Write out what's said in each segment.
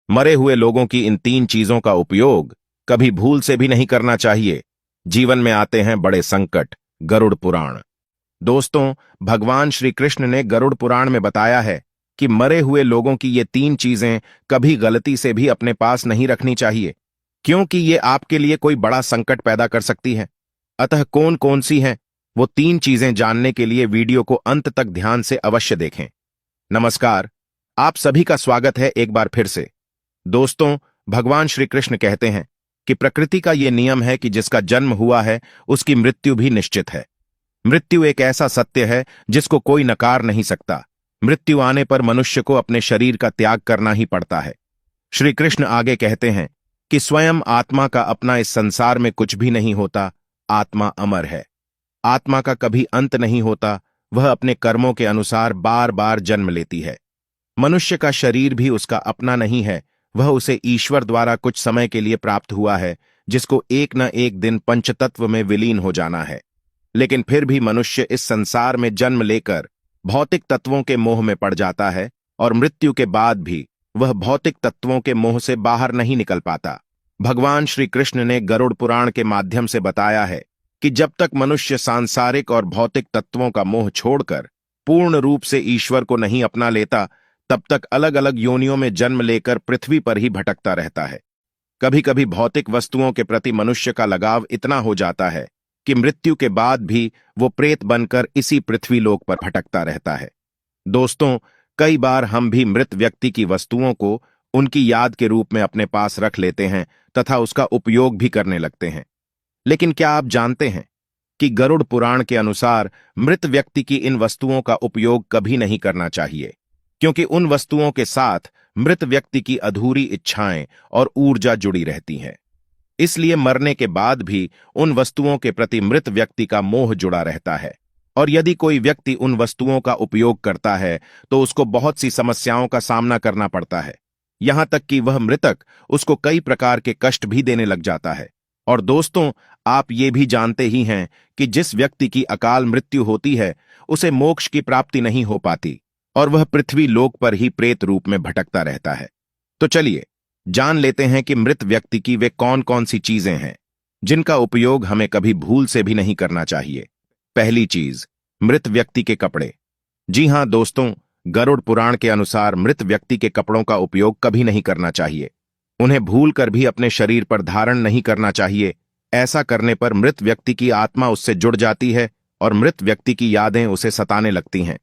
मरे हुए लोगों की इन तीन चीजों का उपयोग कभी भूल से भी नहीं करना चाहिए। जीवन में आते हैं बड़े संकट। गरुड़ पुराण। दोस्तों, भगवान श्री कृष्ण ने गरुड़ पुराण में बताया है कि मरे हुए लोगों की ये तीन चीजें कभी गलती से भी अपने पास नहीं रखनी चाहिए, क्योंकि ये आपके लिए कोई बड़ा संकट पैदा कर सकती है। अतः कौन कौन सी हैं वो तीन चीजें जानने के लिए वीडियो को अंत तक ध्यान से अवश्य देखें। नमस्कार, आप सभी का स्वागत है एक बार फिर से। दोस्तों, भगवान श्री कृष्ण कहते हैं कि प्रकृति का यह नियम है कि जिसका जन्म हुआ है उसकी मृत्यु भी निश्चित है। मृत्यु एक ऐसा सत्य है जिसको कोई नकार नहीं सकता। मृत्यु आने पर मनुष्य को अपने शरीर का त्याग करना ही पड़ता है। श्री कृष्ण आगे कहते हैं कि स्वयं आत्मा का अपना इस संसार में कुछ भी नहीं होता। आत्मा अमर है। आत्मा का कभी अंत नहीं होता। वह अपने कर्मों के अनुसार बार बार जन्म लेती है। मनुष्य का शरीर भी उसका अपना नहीं है। वह उसे ईश्वर द्वारा कुछ समय के लिए प्राप्त हुआ है, जिसको एक न एक दिन पंचतत्व में विलीन हो जाना है। लेकिन फिर भी मनुष्य इस संसार में जन्म लेकर भौतिक तत्वों के मोह में पड़ जाता है और मृत्यु के बाद भी वह भौतिक तत्वों के मोह से बाहर नहीं निकल पाता। भगवान श्री कृष्ण ने गरुड़ पुराण के माध्यम से बताया है कि जब तक मनुष्य सांसारिक और भौतिक तत्वों का मोह छोड़कर पूर्ण रूप से ईश्वर को नहीं अपना लेता, तब तक अलग अलग योनियों में जन्म लेकर पृथ्वी पर ही भटकता रहता है। कभी कभी भौतिक वस्तुओं के प्रति मनुष्य का लगाव इतना हो जाता है कि मृत्यु के बाद भी वो प्रेत बनकर इसी पृथ्वी लोक पर भटकता रहता है। दोस्तों, कई बार हम भी मृत व्यक्ति की वस्तुओं को उनकी याद के रूप में अपने पास रख लेते हैं तथा उसका उपयोग भी करने लगते हैं। लेकिन क्या आप जानते हैं कि गरुड़ पुराण के अनुसार मृत व्यक्ति की इन वस्तुओं का उपयोग कभी नहीं करना चाहिए, क्योंकि उन वस्तुओं के साथ मृत व्यक्ति की अधूरी इच्छाएं और ऊर्जा जुड़ी रहती हैं। इसलिए मरने के बाद भी उन वस्तुओं के प्रति मृत व्यक्ति का मोह जुड़ा रहता है, और यदि कोई व्यक्ति उन वस्तुओं का उपयोग करता है तो उसको बहुत सी समस्याओं का सामना करना पड़ता है। यहां तक कि वह मृतक उसको कई प्रकार के कष्ट भी देने लग जाता है। और दोस्तों, आप ये भी जानते ही हैं कि जिस व्यक्ति की अकाल मृत्यु होती है उसे मोक्ष की प्राप्ति नहीं हो पाती और वह पृथ्वी लोक पर ही प्रेत रूप में भटकता रहता है। तो चलिए जान लेते हैं कि मृत व्यक्ति की वे कौन कौन सी चीजें हैं जिनका उपयोग हमें कभी भूल से भी नहीं करना चाहिए। पहली चीज, मृत व्यक्ति के कपड़े। जी हां दोस्तों, गरुड़ पुराण के अनुसार मृत व्यक्ति के कपड़ों का उपयोग कभी नहीं करना चाहिए। उन्हें भूल कर भी अपने शरीर पर धारण नहीं करना चाहिए। ऐसा करने पर मृत व्यक्ति की आत्मा उससे जुड़ जाती है और मृत व्यक्ति की यादें उसे सताने लगती हैं।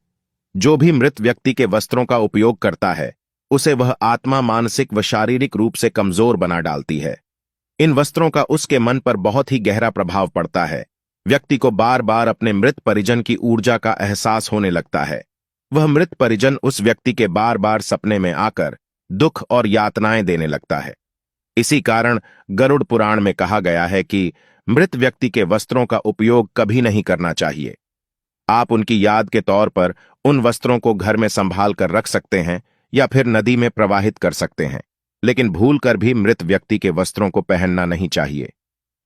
जो भी मृत व्यक्ति के वस्त्रों का उपयोग करता है उसे वह आत्मा मानसिक व शारीरिक रूप से कमजोर बना डालती है। इन वस्त्रों का उसके मन पर बहुत ही गहरा प्रभाव पड़ता है। व्यक्ति को बार बार अपने मृत परिजन की ऊर्जा का एहसास होने लगता है। वह मृत परिजन उस व्यक्ति के बार बार सपने में आकर दुख और यातनाएं देने लगता है। इसी कारण गरुड़ पुराण में कहा गया है कि मृत व्यक्ति के वस्त्रों का उपयोग कभी नहीं करना चाहिए। आप उनकी याद के तौर पर उन वस्त्रों को घर में संभाल कर रख सकते हैं या फिर नदी में प्रवाहित कर सकते हैं, लेकिन भूल कर भी मृत व्यक्ति के वस्त्रों को पहनना नहीं चाहिए।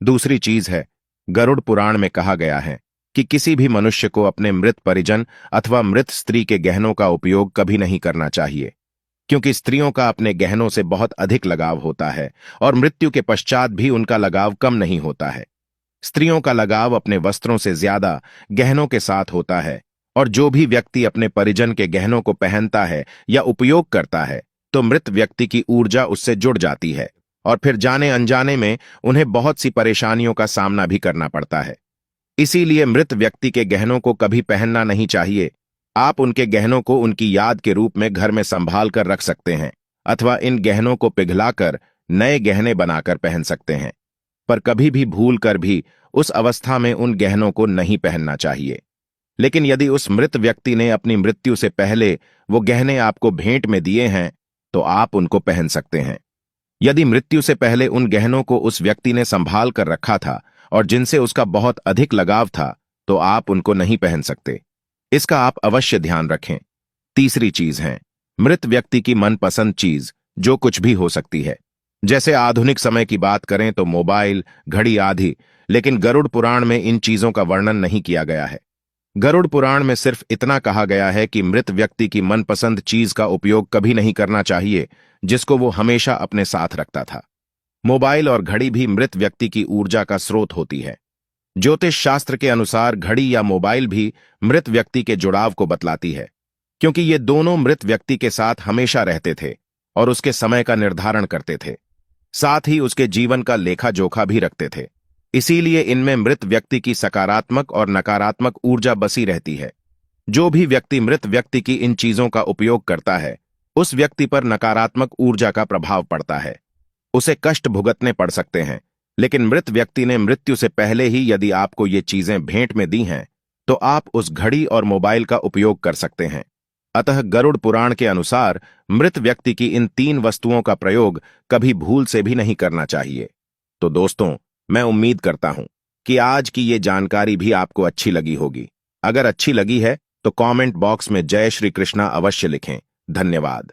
दूसरी चीज है, गरुड़ पुराण में कहा गया है कि किसी भी मनुष्य को अपने मृत परिजन अथवा मृत स्त्री के गहनों का उपयोग कभी नहीं करना चाहिए, क्योंकि स्त्रियों का अपने गहनों से बहुत अधिक लगाव होता है और मृत्यु के पश्चात भी उनका लगाव कम नहीं होता है। स्त्रियों का लगाव अपने वस्त्रों से ज्यादा गहनों के साथ होता है, और जो भी व्यक्ति अपने परिजन के गहनों को पहनता है या उपयोग करता है तो मृत व्यक्ति की ऊर्जा उससे जुड़ जाती है और फिर जाने अनजाने में उन्हें बहुत सी परेशानियों का सामना भी करना पड़ता है। इसीलिए मृत व्यक्ति के गहनों को कभी पहनना नहीं चाहिए। आप उनके गहनों को उनकी याद के रूप में घर में संभाल कर रख सकते हैं अथवा इन गहनों को पिघलाकर नए गहने बनाकर पहन सकते हैं, पर कभी भी भूल कर भी उस अवस्था में उन गहनों को नहीं पहनना चाहिए। लेकिन यदि उस मृत व्यक्ति ने अपनी मृत्यु से पहले वो गहने आपको भेंट में दिए हैं तो आप उनको पहन सकते हैं। यदि मृत्यु से पहले उन गहनों को उस व्यक्ति ने संभाल कर रखा था और जिनसे उसका बहुत अधिक लगाव था तो आप उनको नहीं पहन सकते। इसका आप अवश्य ध्यान रखें। तीसरी चीज है, मृत व्यक्ति की मनपसंद चीज, जो कुछ भी हो सकती है। जैसे आधुनिक समय की बात करें तो मोबाइल, घड़ी आदि, लेकिन गरुड़ पुराण में इन चीजों का वर्णन नहीं किया गया है। गरुड़ पुराण में सिर्फ इतना कहा गया है कि मृत व्यक्ति की मनपसंद चीज का उपयोग कभी नहीं करना चाहिए जिसको वो हमेशा अपने साथ रखता था। मोबाइल और घड़ी भी मृत व्यक्ति की ऊर्जा का स्रोत होती है। ज्योतिष शास्त्र के अनुसार घड़ी या मोबाइल भी मृत व्यक्ति के जुड़ाव को बतलाती है, क्योंकि ये दोनों मृत व्यक्ति के साथ हमेशा रहते थे और उसके समय का निर्धारण करते थे, साथ ही उसके जीवन का लेखा जोखा भी रखते थे। इसीलिए इनमें मृत व्यक्ति की सकारात्मक और नकारात्मक ऊर्जा बसी रहती है। जो भी व्यक्ति मृत व्यक्ति की इन चीजों का उपयोग करता है, उस व्यक्ति पर नकारात्मक ऊर्जा का प्रभाव पड़ता है। उसे कष्ट भुगतने पड़ सकते हैं, लेकिन मृत व्यक्ति ने मृत्यु से पहले ही यदि आपको ये चीजें भेंट में दी हैं, तो आप उस घड़ी और मोबाइल का उपयोग कर सकते हैं। अतः गरुड़ पुराण के अनुसार मृत व्यक्ति की इन 3 वस्तुओं का प्रयोग कभी भूल से भी नहीं करना चाहिए। तो दोस्तों, मैं उम्मीद करता हूं कि आज की ये जानकारी भी आपको अच्छी लगी होगी। अगर अच्छी लगी है तो कमेंट बॉक्स में जय श्री कृष्णा अवश्य लिखें। धन्यवाद।